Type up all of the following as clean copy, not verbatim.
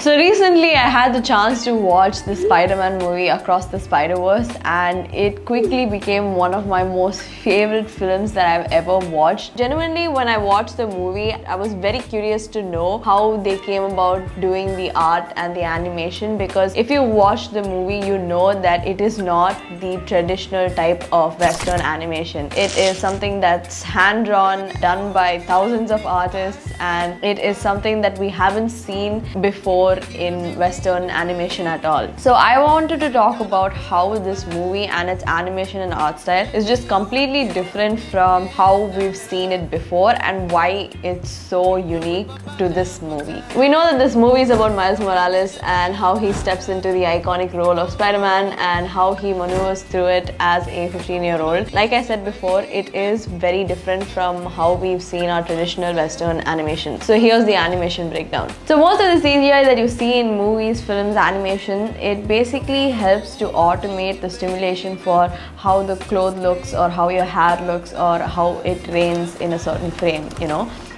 So recently I had the chance to watch the Spider-Man movie Across the Spider-Verse, and it quickly became one of my most favorite films that I've ever watched. Genuinely, when I watched the movie, I was very curious to know how they came about doing the art and the animation, because if you watch the movie, you know that it is not the traditional type of Western animation. It is something that's hand-drawn, done by thousands of artists, and it is something that we haven't seen before in Western animation at all. So I wanted to talk about how this movie and its animation and art style is just completely different from how we've seen it before and why it's so unique to this movie. We know that this movie is about Miles Morales and how he steps into the iconic role of Spider-Man and how he maneuvers through it as a 15-year-old. Like I said before, it is very different from how we've seen our traditional Western animation. So here's the animation breakdown. So most of the CGI that you see in movies, films, animation, it basically helps to automate the stimulation for how the clothes looks or how your hair looks or how it rains in a certain frame,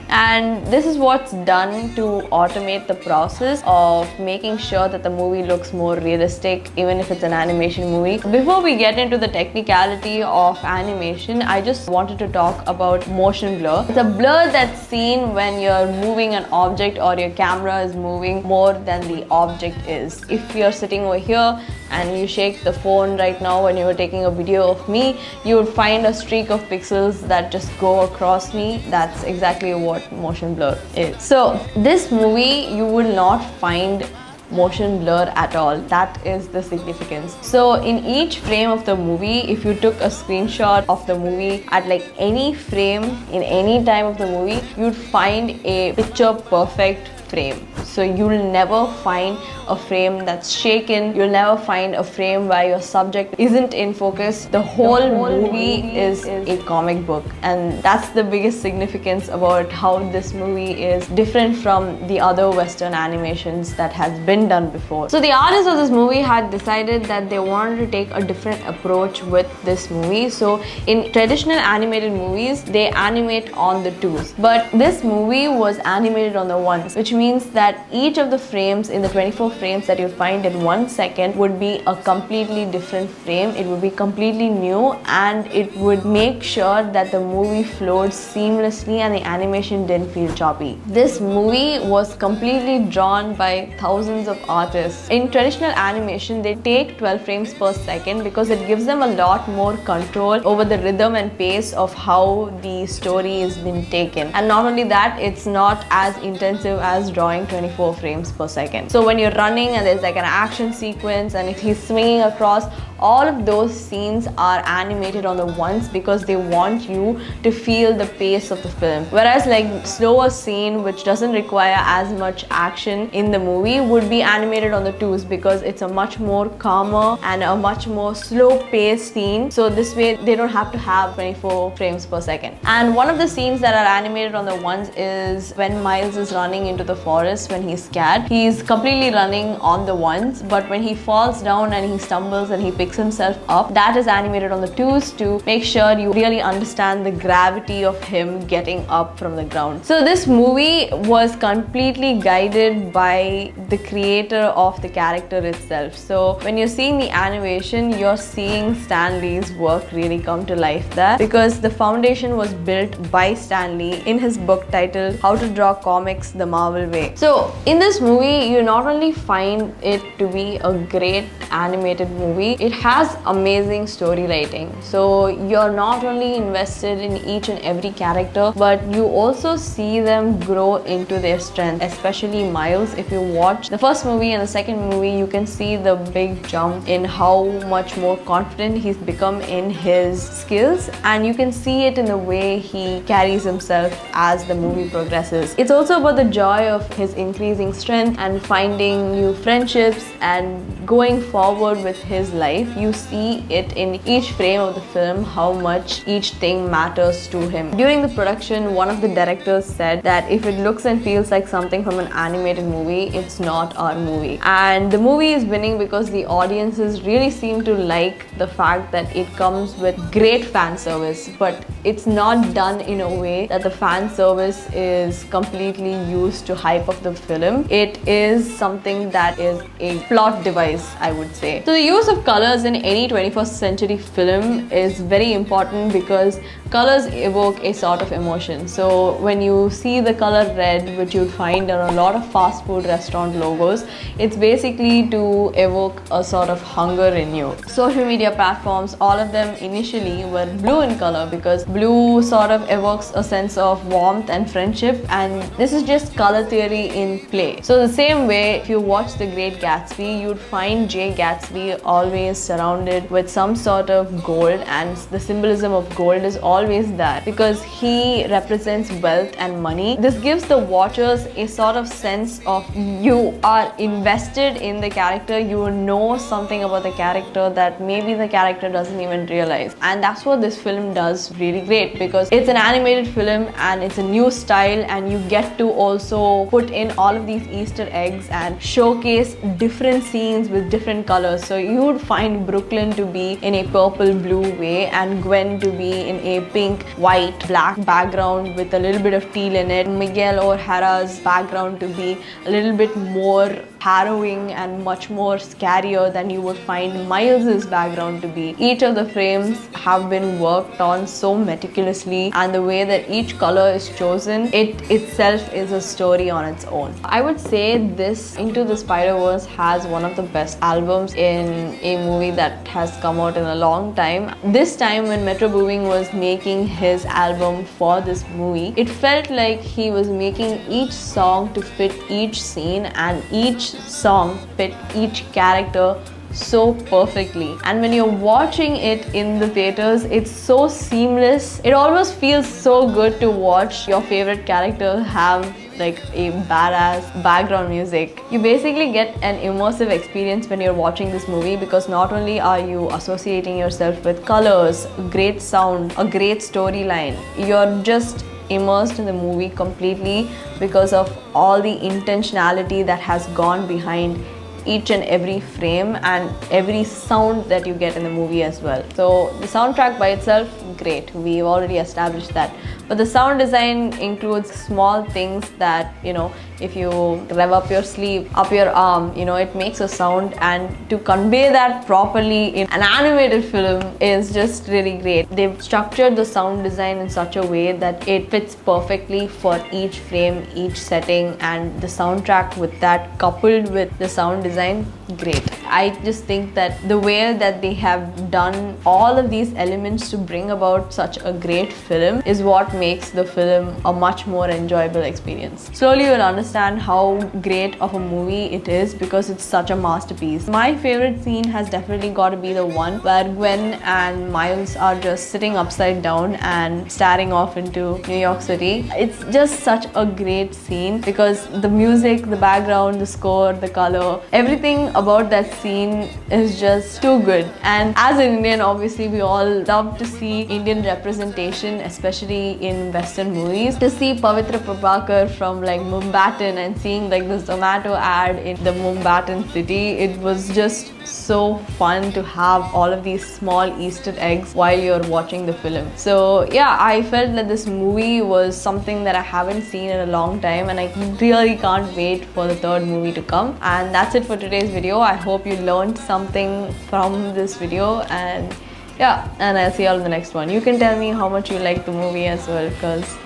And this is what's done to automate the process of making sure that the movie looks more realistic, even if it's an animation movie. Before we get into the technicality of animation, I just wanted to talk about motion blur. It's a blur that's seen when you're moving an object or your camera is moving more than the object is. If you're sitting over here and you shake the phone right now when you were taking a video of me, you would find a streak of pixels that just go across me. That's exactly what motion blur is. So this movie, you will not find motion blur at all. That is the significance. So in each frame of the movie, if you took a screenshot of the movie at like any frame in any time of the movie, you'd find a picture perfect frame. So you'll never find a frame that's shaken. You'll never find a frame where your subject isn't in focus. The whole movie is a comic book, and that's the biggest significance about how this movie is different from the other Western animations that has been done before. So the artists of this movie had decided that they wanted to take a different approach with this movie. So in traditional animated movies, they animate on the twos, but this movie was animated on the ones, which means that each of the frames in the 24 frames that you find in 1 second would be a completely different frame. It would be completely new, and it would make sure that the movie flowed seamlessly and the animation didn't feel choppy. This movie was completely drawn by thousands of artists. In traditional animation, they take 12 frames per second because it gives them a lot more control over the rhythm and pace of how the story is being taken. And not only that, it's not as intensive as drawing 24 frames per second. So when you're running and there's like an action sequence and if he's swinging across, all of those scenes are animated on the ones because they want you to feel the pace of the film. Whereas like slower scene which doesn't require as much action in the movie would be animated on the twos because it's a much more calmer and a much more slow paced scene. So this way they don't have to have 24 frames per second. And one of the scenes that are animated on the ones is when Miles is running into the forest when he's scared. He's completely running on the ones, but when he falls down and he stumbles and he picks himself up, that is animated on the twos to make sure you really understand the gravity of him getting up from the ground. So this movie was completely guided by the creator of the character itself. So when you're seeing the animation, you're seeing Stan Lee's work really come to life there, because the foundation was built by Stan Lee in his book titled How to Draw Comics the Marvel Way. So in this movie, you not only find it to be a great animated movie, it has amazing story writing. So you're not only invested in each and every character, but you also see them grow into their strength, especially Miles. If you watch the first movie and the second movie, you can see the big jump in how much more confident he's become in his skills, and you can see it in the way he carries himself as the movie progresses. It's also about the joy of his increasing strength and finding new friendships and going forward with his life. life, you see it in each frame of the film how much each thing matters to him. During the production, one of the directors said that if it looks and feels like something from an animated movie, it's not our movie. And the movie is winning because the audiences really seem to like the fact that it comes with great fan service, but it's not done in a way that the fan service is completely used to hype up the film. It is something that is a plot device, I would say. So the use of colors in any 21st century film is very important because colors evoke a sort of emotion. So when you see the color red, which you'd find on a lot of fast food restaurant logos, it's basically to evoke a sort of hunger in you. Social media platforms, all of them initially were blue in color because blue sort of evokes a sense of warmth and friendship, and this is just color theory in play. So the same way, if you watch The Great Gatsby, you'd find Jay Gatsby always surrounded with some sort of gold, and the symbolism of gold is always there because he represents wealth and money. This gives the watchers a sort of sense of you are invested in the character, you know something about the character that maybe the character doesn't even realize. And that's what this film does really great, because it's an animated film and it's a new style, and you get to also put in all of these Easter eggs and showcase different scenes with different colors. So you would find Brooklyn to be in a purple blue way and Gwen to be in a pink, white, black background with a little bit of teal in it. Miguel O'Hara's background to be a little bit more harrowing and much more scarier than you would find Miles's background to be. Each of the frames have been worked on so meticulously, and the way that each color is chosen, it itself is a story on its own. I would say this Into the Spider-Verse has one of the best albums in a movie that has come out in a long time. This time when Metro Boomin was making his album for this movie, it felt like he was making each song to fit each scene, and each song fit each character so perfectly. And when you're watching it in the theaters, it's so seamless. It almost feels so good to watch your favorite character have like a badass background music. You basically get an immersive experience when you're watching this movie, because not only are you associating yourself with colors, great sound, a great storyline, you're just immersed in the movie completely because of all the intentionality that has gone behind each and every frame and every sound that you get in the movie as well. So the soundtrack by itself, great, we've already established that, but the sound design includes small things that, you know, if you rev up your sleeve, up your arm, you know, it makes a sound, and to convey that properly in an animated film is just really great. They've structured the sound design in such a way that it fits perfectly for each frame, each setting, and the soundtrack with that coupled with the sound design, great. I just think that the way that they have done all of these elements to bring about such a great film is what makes the film a much more enjoyable experience. Slowly you'll understand how great of a movie it is because it's such a masterpiece. My favorite scene has definitely got to be the one where Gwen and Miles are just sitting upside down and staring off into New York City. It's just such a great scene because the music, the background, the score, the color, everything about that scene is just too good. And as an Indian, obviously we all love to see Indian representation, especially in Western movies. To see Pavitra Prabhakar from like Mumbattan and seeing like this Zomato ad in the Mumbattan city, it was just so fun to have all of these small Easter eggs while you're watching the film. So yeah, I felt that this movie was something that I haven't seen in a long time, and I really can't wait for the third movie to come. And that's it for today's video. I hope you learned something from this video, and yeah, and I'll see you all in the next one. You can tell me how much you like the movie as well, because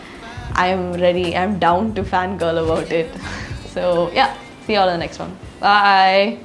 I'm ready, I'm down to fangirl about it. So yeah, see you all in the next one. Bye.